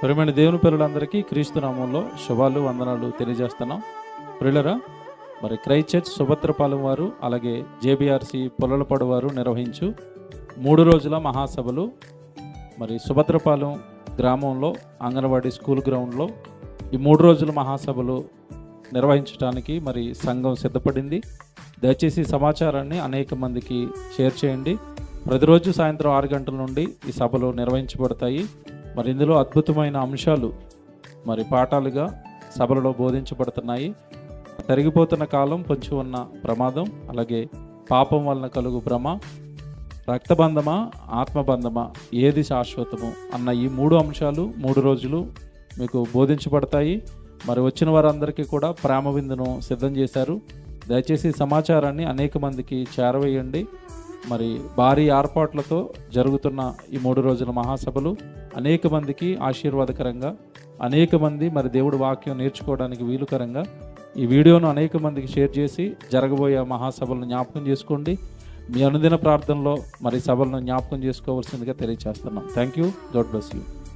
ప్రియమైన దేవుని పిల్లలందరికీ క్రీస్తు నామంలో శుభాలు వందనాలు తెలియజేస్తున్నాం. ప్రియులరా, మరి క్రైస్ట్ చర్చ్ సుభద్రపాలెం వారు అలాగే జేబీఆర్సి పొల్లలపాడు వారు నిర్వహించు 3 రోజుల మహాసభలు మరి సుభద్రపాలెం గ్రామంలో అంగన్వాడీ స్కూల్ గ్రౌండ్లో ఈ 3 రోజుల మహాసభలు నిర్వహించడానికి మరి సంఘం సిద్ధపడింది. దయచేసి సమాచారాన్ని అనేక మందికి షేర్ చేయండి. ప్రతిరోజు సాయంత్రం 6 గంటల నుండి ఈ సభలు నిర్వహించబడతాయి. మరి ఇందులో అద్భుతమైన అంశాలు మరి పాఠాలుగా సభలలో బోధించబడుతున్నాయి. తరిగిపోతున్న కాలం, పొంచి ఉన్న ప్రమాదం, అలాగే పాపం వలన కలుగు భ్రమ, రక్తబంధమా ఆత్మబంధమా, ఏది శాశ్వతము అన్న ఈ 3 అంశాలు 3 రోజులు మీకు బోధించబడతాయి. మరి వచ్చిన వారందరికీ కూడా ప్రేమ విందును సిద్ధం చేశారు. దయచేసి సమాచారాన్ని అనేక మందికి చేరవేయండి. మరి భారీ ఏర్పాట్లతో జరుగుతున్న ఈ 3 రోజుల మహాసభలు అనేక మందికి ఆశీర్వాదకరంగా, అనేక మంది మరి దేవుడి వాక్యం నేర్చుకోవడానికి వీలుకరంగా ఈ వీడియోను అనేక మందికి షేర్ చేసి జరగబోయే మహాసభలను జ్ఞాపకం చేసుకోండి. మీ అనుదిన ప్రార్థనలో మరి సభలను జ్ఞాపకం చేసుకోవాల్సిందిగా తెలియజేస్తున్నాం. Thank you. God bless you.